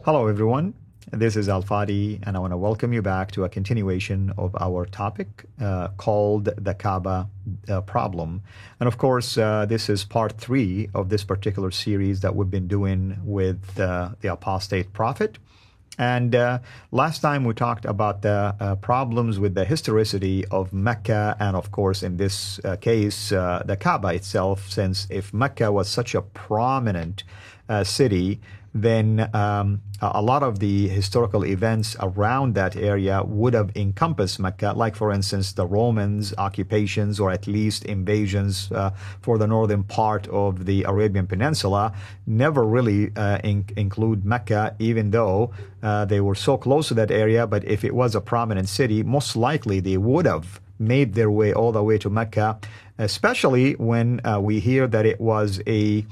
Hello, everyone. This is Fadi, and I want to welcome you back to a continuation of our topic called the Ka'ba problem. And of course, this is part 3 of this particular series that we've been doing with the Apostate Prophet. And last time we talked about the problems with the historicity of Mecca, and of course, in this case, the Kaaba itself, since if Mecca was such a prominent city, then a lot of the historical events around that area would have encompassed Mecca, like, for instance, the Romans' occupations or at least invasions for the northern part of the Arabian Peninsula never really include Mecca, even though they were so close to that area. But if it was a prominent city, most likely they would have made their way all the way to Mecca, especially when we hear that it was a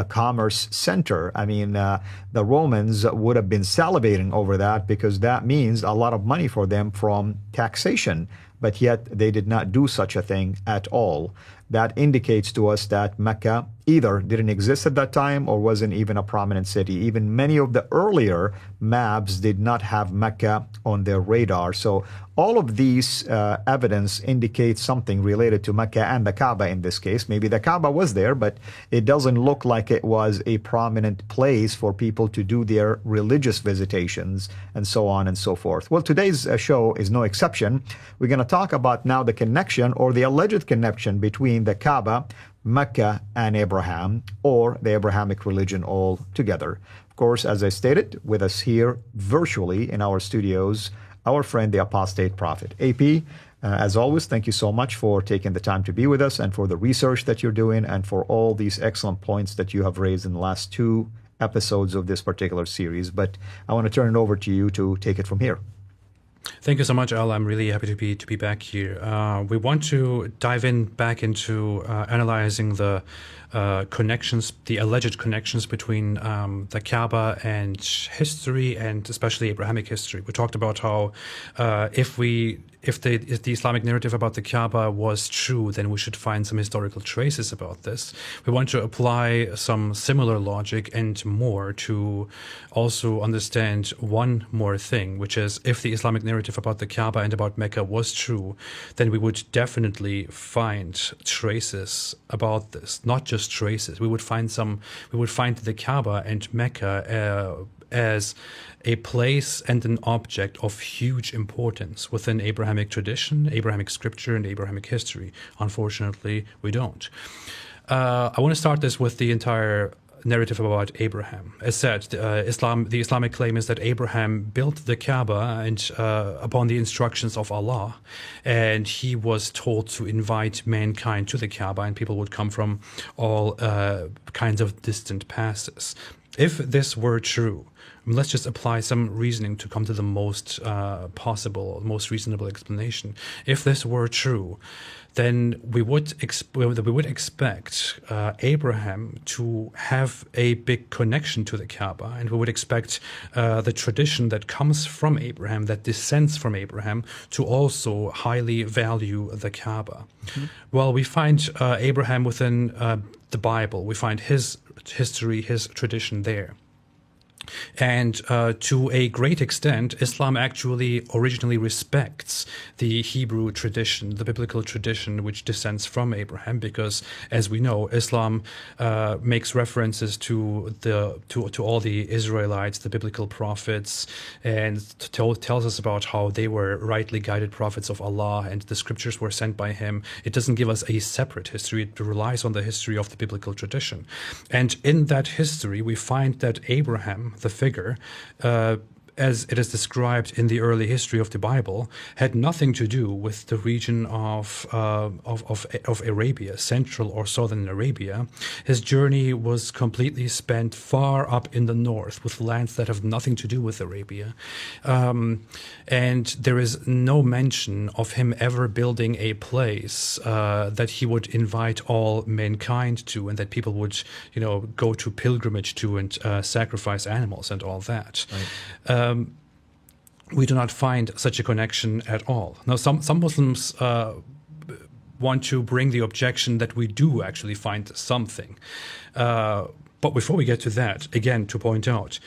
commerce center. I mean, the Romans would have been salivating over that because that means a lot of money for them from taxation, but yet they did not do such a thing at all. That indicates to us that Mecca either didn't exist at that time or wasn't even a prominent city. Even many of the earlier maps did not have Mecca on their radar. So all of these evidence indicates something related to Mecca and the Kaaba in this case. Maybe the Kaaba was there, but it doesn't look like it was a prominent place for people to do their religious visitations and so on and so forth. Well, today's show is no exception. We're going to talk about now the connection or the alleged connection between the Kaaba, Mecca, and Abraham, or the Abrahamic religion all together. Of course, as I stated, with us here virtually in our studios, our friend, the Apostate Prophet. AP, as always, thank you so much for taking the time to be with us and for the research that you're doing and for all these excellent points that you have raised in the last 2 episodes of this particular series. But I want to turn it over to you to take it from here. Thank you so much, Al. I'm really happy to be back here. We want to dive back into analyzing the connections, the alleged connections between the Kaaba and history, and especially Abrahamic history. We talked about how if the Islamic narrative about the Kaaba was true, then we should find some historical traces about this. We want to apply some similar logic and more to also understand one more thing, which is if the Islamic narrative about the Kaaba and about Mecca was true, then we would definitely find traces about this, not just traces. We would find the Kaaba and Mecca as a place and an object of huge importance within Abrahamic tradition, Abrahamic scripture, and Abrahamic history. Unfortunately, we don't. I want to start this with the entire narrative about Abraham. As said, the Islamic claim is that Abraham built the Kaaba and upon the instructions of Allah, and he was told to invite mankind to the Kaaba, and people would come from all kinds of distant passes. If this were true, let's just apply some reasoning to come to the most reasonable explanation. If this were true, then we would expect Abraham to have a big connection to the Kaaba, and we would expect the tradition that comes from Abraham, that descends from Abraham, to also highly value the Kaaba. Mm-hmm. Well, we find Abraham within the Bible. We find his history, his tradition there. And to a great extent, Islam actually originally respects the Hebrew tradition, the biblical tradition which descends from Abraham, because, as we know, Islam makes references to all the Israelites, the biblical prophets, and tells us about how they were rightly guided prophets of Allah, and the scriptures were sent by Him. It doesn't give us a separate history; it relies on the history of the biblical tradition, and in that history, we find that Abraham, the figure, as it is described in the early history of the Bible, had nothing to do with the region of Arabia, Central or Southern Arabia. His journey was completely spent far up in the north with lands that have nothing to do with Arabia. And there is no mention of him ever building a place that he would invite all mankind to, and that people would, go to pilgrimage to and sacrifice animals and all that. Right. We do not find such a connection at all. Now, some Muslims want to bring the objection that we do actually find something. But before we get to that, again, to point out,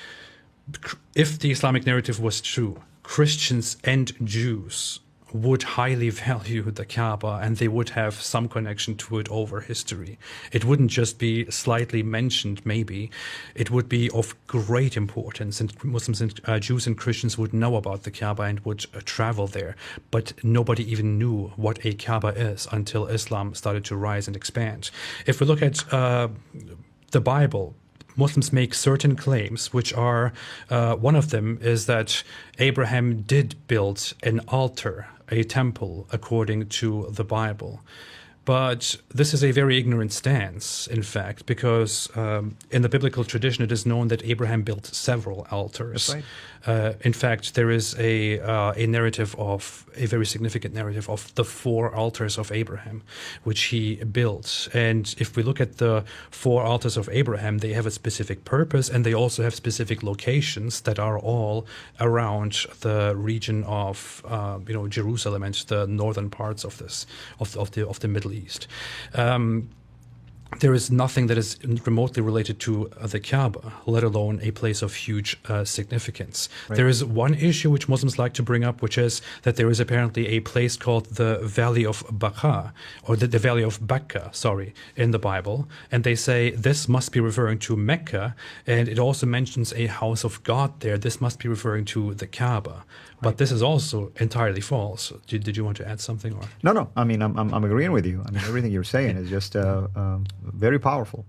if the Islamic narrative was true, Christians and Jews would highly value the Kaaba, and they would have some connection to it over history. It wouldn't just be slightly mentioned, maybe. It would be of great importance, and Muslims and Jews and Christians would know about the Kaaba and would travel there. But nobody even knew what a Kaaba is until Islam started to rise and expand. If we look at the Bible, Muslims make certain claims, which are, one of them is that Abraham did build an altar, a temple, according to the Bible. But this is a very ignorant stance, in fact, because in the biblical tradition, it is known that Abraham built several altars. That's right. In fact, there is a narrative of, a very significant narrative of the 4 altars of Abraham, which he built. And if we look at the 4 altars of Abraham, they have a specific purpose, and they also have specific locations that are all around the region of, Jerusalem and the northern parts of this, of the Middle East. There is nothing that is remotely related to the Kaaba, let alone a place of huge significance. Right. There is one issue which Muslims like to bring up, which is that there is apparently a place called the Valley of Baqa, or the Valley of Becca, in the Bible. And they say this must be referring to Mecca, and it also mentions a house of God there. This must be referring to the Kaaba. But this is also entirely false. Did you want to add something? Or? No. I mean, I'm agreeing with you. I mean, everything you're saying is just very powerful.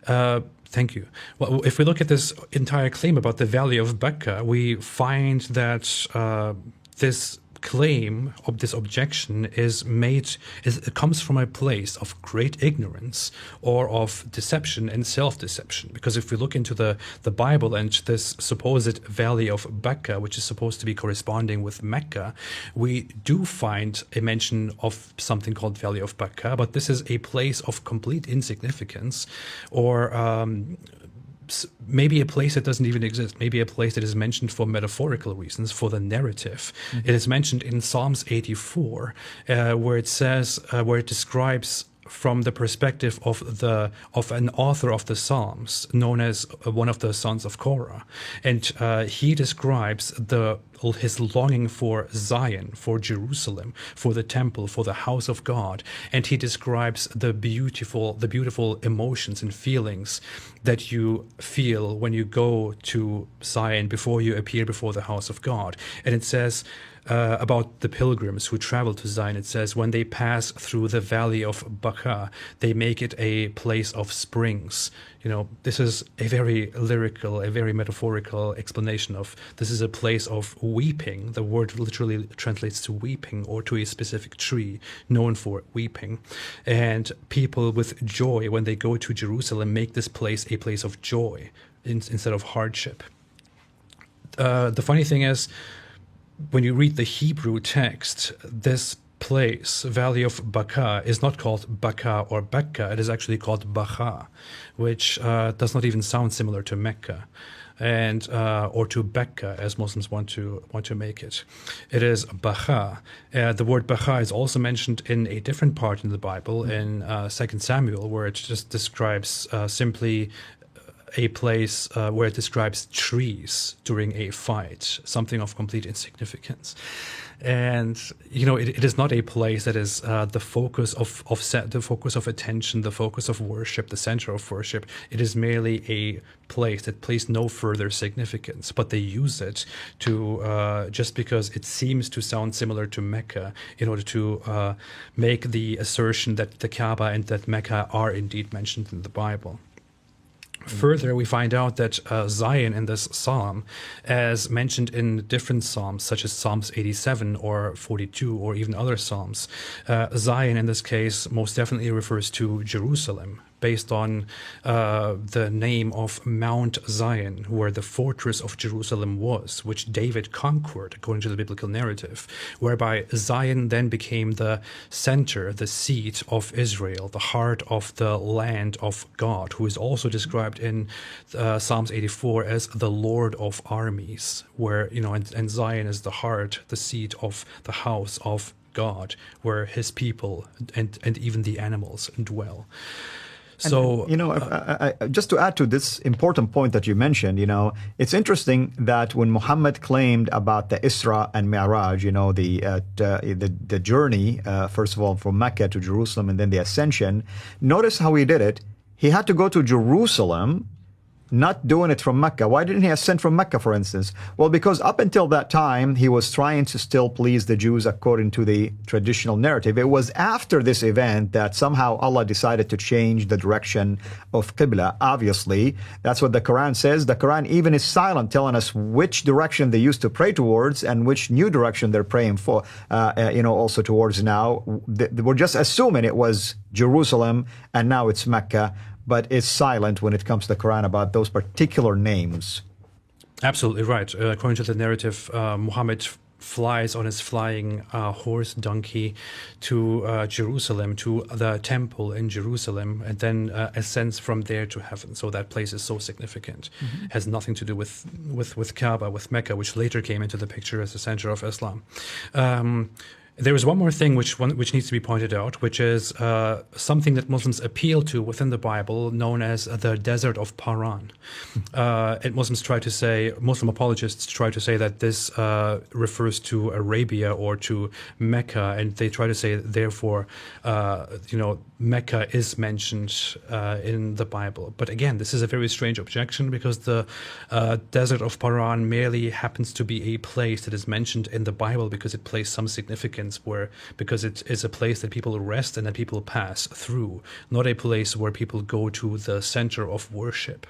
Thank you. Well, if we look at this entire claim about the Valley of Becca, we find that this claim of this objection it comes from a place of great ignorance or of deception and self-deception. Because if we look into the Bible and this supposed Valley of Becca, which is supposed to be corresponding with Mecca, we do find a mention of something called Valley of Becca, but this is a place of complete insignificance, or maybe a place that doesn't even exist, maybe a place that is mentioned for metaphorical reasons, for the narrative. Mm-hmm. It is mentioned in Psalms 84, where it says, where it describes from the perspective of an author of the Psalms, known as one of the sons of Korah, and he describes his longing for Zion, for Jerusalem, for the temple, for the house of God, and he describes the beautiful emotions and feelings that you feel when you go to Zion before you appear before the house of God. And it says about the pilgrims who travel to Zion, it says, when they pass through the valley of Baqa, they make it a place of springs. This is a very lyrical, a very metaphorical explanation of this is a place of weeping. The word literally translates to weeping, or to a specific tree known for weeping. And people with joy, when they go to Jerusalem, make this place a place of joy instead of hardship. The funny thing is, when you read the Hebrew text, this place, Valley of Baqa, is not called Baqa or Becca. It is actually called Baqa, which does not even sound similar to Mecca, and or to Becca, as Muslims want to make it. It is Baqa. The word Baqa is also mentioned in a different part in the Bible, in 2 Samuel, where it just describes simply a place where it describes trees during a fight, something of complete insignificance. And it is not a place that is the focus of attention, the focus of worship, the center of worship. It is merely a place that plays no further significance, but they use it to just because it seems to sound similar to Mecca, in order to make the assertion that the Kaaba and that Mecca are indeed mentioned in the Bible. Further, we find out that Zion in this psalm, as mentioned in different psalms, such as Psalms 87 or 42 or even other psalms, Zion in this case most definitely refers to Jerusalem, based on the name of Mount Zion, where the fortress of Jerusalem was, which David conquered, according to the biblical narrative, whereby Zion then became the center, the seat of Israel, the heart of the land of God, who is also described in Psalms 84 as the Lord of armies, where, and Zion is the heart, the seat of the house of God, where his people and even the animals dwell. So, just to add to this important point that you mentioned, it's interesting that when Muhammad claimed about the Isra and Mi'raj, the journey, first of all, from Mecca to Jerusalem and then the ascension, notice how he did it. He had to go to Jerusalem, not doing it from Mecca. Why didn't he ascend from Mecca, for instance? Well, because up until that time, he was trying to still please the Jews according to the traditional narrative. It was after this event that somehow Allah decided to change the direction of Qibla. Obviously, that's what the Quran says. The Quran even is silent, telling us which direction they used to pray towards and which new direction they're praying for, also towards now. We're just assuming it was Jerusalem and now it's Mecca, but it's silent when it comes to the Quran about those particular names. Absolutely right. According to the narrative, Muhammad flies on his flying horse donkey to Jerusalem, to the temple in Jerusalem, and then ascends from there to heaven. So that place is so significant. Has nothing to do with Kaaba, with Mecca, which later came into the picture as the center of Islam. There is one more thing which needs to be pointed out, which is something that Muslims appeal to within the Bible, known as the Desert of Paran. And Muslim apologists try to say that this refers to Arabia or to Mecca, and they try to say, therefore, Mecca is mentioned in the Bible. But again, this is a very strange objection, because the Desert of Paran merely happens to be a place that is mentioned in the Bible because it plays some significance, because it is a place that people rest and that people pass through, not a place where people go to the center of worship.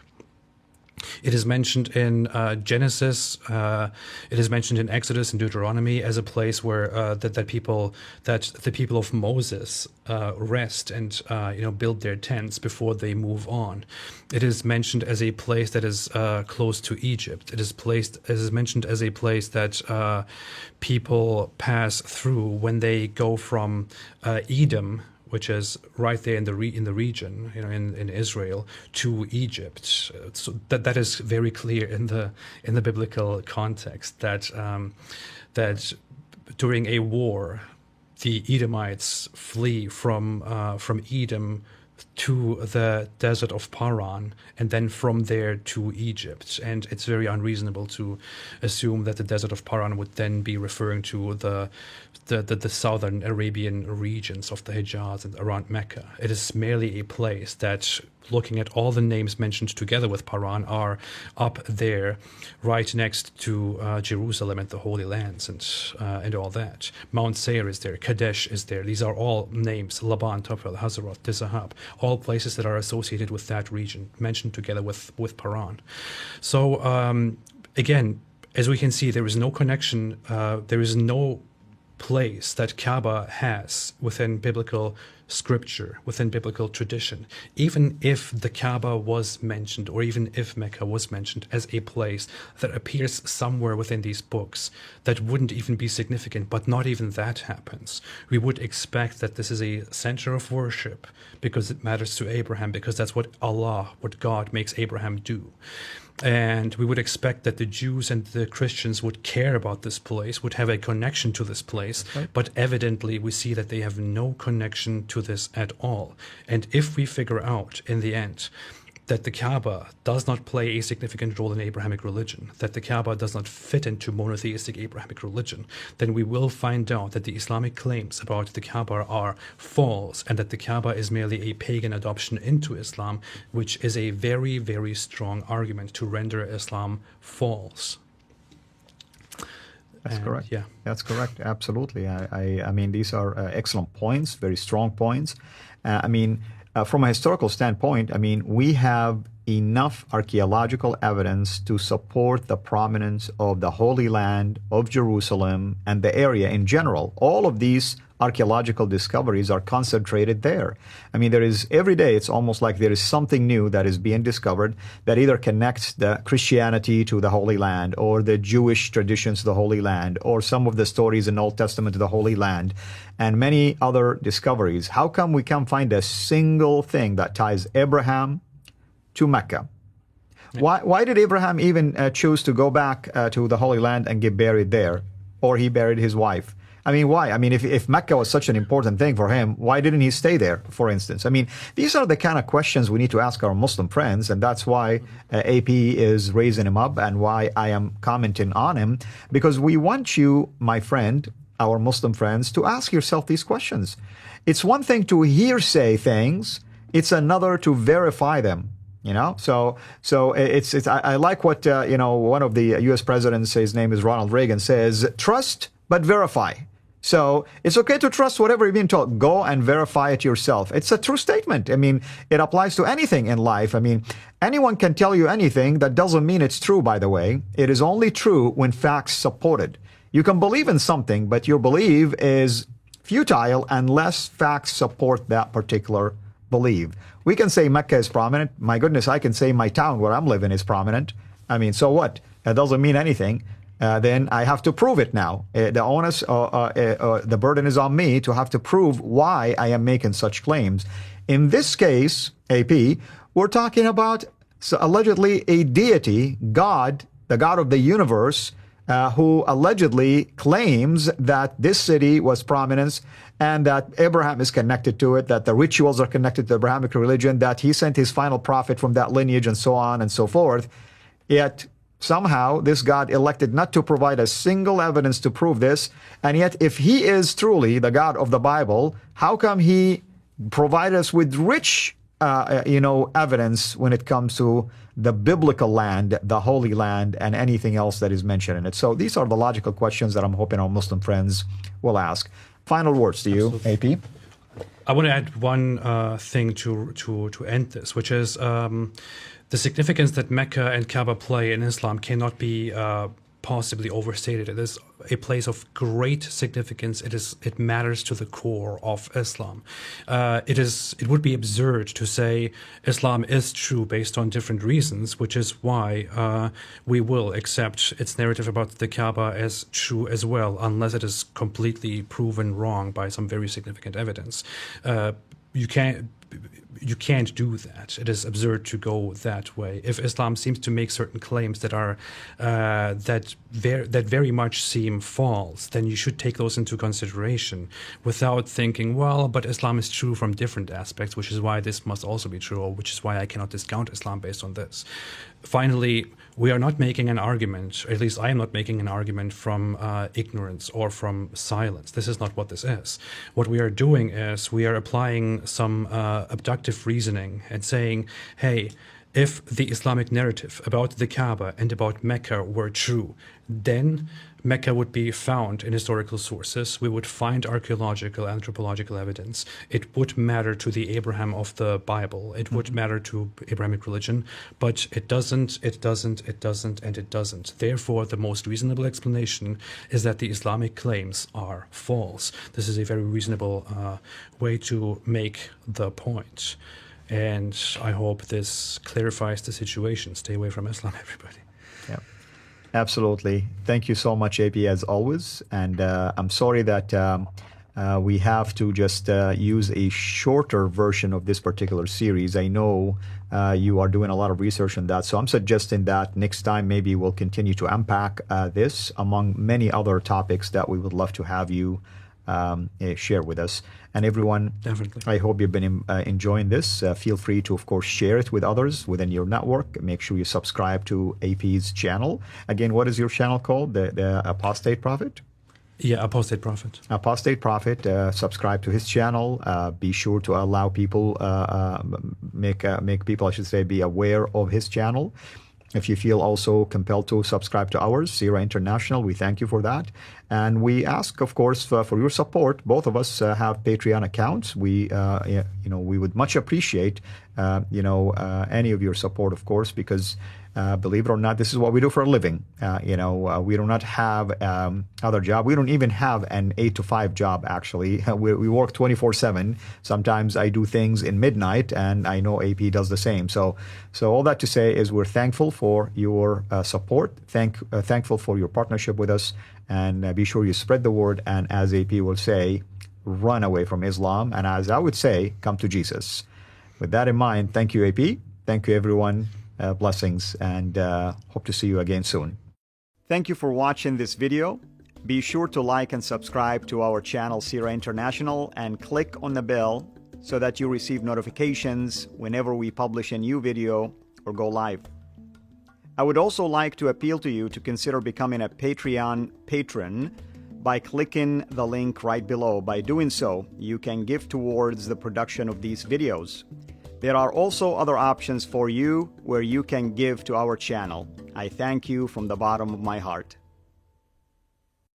It is mentioned in Genesis. It is mentioned in Exodus and Deuteronomy as a place where that the people of Moses rest and build their tents before they move on. It is mentioned as a place that is close to Egypt. It is mentioned as a place that people pass through when they go from Edom, which is right there in the region, in Israel, to Egypt. So that is very clear in the biblical context that during a war, the Edomites flee from Edom to the desert of Paran, and then from there to Egypt. And it's very unreasonable to assume that the desert of Paran would then be referring to the southern Arabian regions of the Hijaz and around Mecca. It is merely a place that, looking at all the names mentioned together with Paran, are up there, right next to Jerusalem and the Holy Lands and all that. Mount Seir is there, Kadesh is there. These are all names: Laban, Topel, Hazaroth, Tizahab, all places that are associated with that region, mentioned together with Paran. So again, as we can see, there is no connection. There is no place that Kaaba has within biblical scripture, within biblical tradition. Even if the Kaaba was mentioned, or even if Mecca was mentioned as a place that appears somewhere within these books, that wouldn't even be significant, but not even that happens. We would expect that this is a center of worship because it matters to Abraham, because that's what Allah, what God makes Abraham do. And we would expect that the Jews and the Christians would care about this place, would have a connection to this place, right. But evidently we see that they have no connection to this at all. And if we figure out in the end that the Kaaba does not play a significant role in Abrahamic religion, that the Kaaba does not fit into monotheistic Abrahamic religion, then we will find out that the Islamic claims about the Kaaba are false, and that the Kaaba is merely a pagan adoption into Islam, which is a very, very strong argument to render Islam false. That's correct. Yeah, that's correct. Absolutely. I mean, these are excellent points, very strong points. From a historical standpoint, we have enough archaeological evidence to support the prominence of the Holy Land, of Jerusalem, and the area in general. All of these archaeological discoveries are concentrated there. There is, every day, it's almost like there is something new that is being discovered that either connects the Christianity to the Holy Land, or the Jewish traditions to the Holy Land, or some of the stories in the Old Testament to the Holy Land, and many other discoveries. How come we can't find a single thing that ties Abraham to Mecca? Yeah. Why did Abraham even choose to go back to the Holy Land and get buried there? Or he buried his wife? I mean, why? I mean, if Mecca was such an important thing for him, why didn't he stay there, for instance? I mean, these are the kind of questions we need to ask our Muslim friends, and that's why AP is raising him up and why I am commenting on him, because we want you, my friend, our Muslim friends, to ask yourself these questions. It's one thing to hearsay things, it's another to verify them. You know, so I like what one of the U.S. presidents, his name is Ronald Reagan, says: trust but verify. So it's okay to trust whatever you're being told. Go and verify it yourself. It's a true statement. I mean, it applies to anything in life. I mean, anyone can tell you anything. That doesn't mean it's true, by the way. It is only true when facts support it. You can believe in something, but your belief is futile unless facts support that particular belief. We can say Mecca is prominent. My goodness, I can say my town where I'm living is prominent. I mean, so what? That doesn't mean anything. Then I have to prove it now. The onus, the burden is on me to have to prove why I am making such claims. In this case, AP, we're talking about allegedly a deity, God, the God of the universe, who allegedly claims that this city was prominent and that Abraham is connected to it, that the rituals are connected to the Abrahamic religion, that he sent his final prophet from that lineage and so on and so forth. Yet somehow this God elected not to provide a single evidence to prove this. And yet if he is truly the God of the Bible, how come he provided us with rich evidence when it comes to the biblical land, the Holy Land, and anything else that is mentioned in it? So these are the logical questions that I'm hoping our Muslim friends will ask. Final words to you, Absolutely. AP. I want to add one thing to end this, which is the significance that Mecca and Kaaba play in Islam cannot be possibly overstated. It is a place of great significance. It matters to the core of Islam. It would be absurd to say Islam is true based on different reasons, which is why we will accept its narrative about the Kaaba as true as well, unless it is completely proven wrong by some very significant evidence. You can't do that. It is absurd to go that way. If Islam seems to make certain claims that are that very much seem false, then you should take those into consideration without thinking, well, but Islam is true from different aspects, which is why this must also be true, or which is why I cannot discount Islam based on this. Finally, we are not making an argument, or at least I am not making an argument from ignorance or from silence. This is not what this is. What we are doing is we are applying some abductive reasoning and saying, hey, if the Islamic narrative about the Kaaba and about Mecca were true, then Mecca would be found in historical sources. We would find archaeological, anthropological evidence. It would matter to the Abraham of the Bible. It would matter to Abrahamic religion, but it doesn't, and it doesn't. Therefore, the most reasonable explanation is that the Islamic claims are false. This is a very reasonable way to make the point. And I hope this clarifies the situation. Stay away from Islam, everybody. Yeah. Absolutely. Thank you so much, AP, as always. And I'm sorry that we have to just use a shorter version of this particular series. I know you are doing a lot of research on that. So I'm suggesting that next time maybe we'll continue to unpack this among many other topics that we would love to have you share with us. And everyone, Definitely. I hope you've been enjoying this. Feel free to, of course, share it with others within your network. Make sure you subscribe to AP's channel. Again, what is your channel called? The Apostate Prophet? Yeah, Apostate Prophet. Apostate Prophet. Subscribe to his channel. Be sure to allow people, make people, I should say, be aware of his channel. If you feel also compelled to subscribe to ours, CIRA International, we thank you for that. And we ask, of course, for your support. Both of us have Patreon accounts. We would much appreciate, any of your support, of course, because believe it or not, this is what we do for a living. We do not have other job. We don't even have an 8-to-5 job, actually. We work 24/7. Sometimes I do things in midnight, and I know AP does the same. So all that to say is we're thankful for your support, thankful for your partnership with us, and be sure you spread the word. And as AP will say, run away from Islam. And as I would say, come to Jesus. With that in mind, thank you, AP. Thank you, everyone. Blessings, and hope to see you again soon. Thank you for watching this video. Be sure to like and subscribe to our channel CIRA International and click on the bell so that you receive notifications whenever we publish a new video or go live. I would also like to appeal to you to consider becoming a Patreon patron by clicking the link right below. By doing so, you can give towards the production of these videos. There are also other options for you where you can give to our channel. I thank you from the bottom of my heart.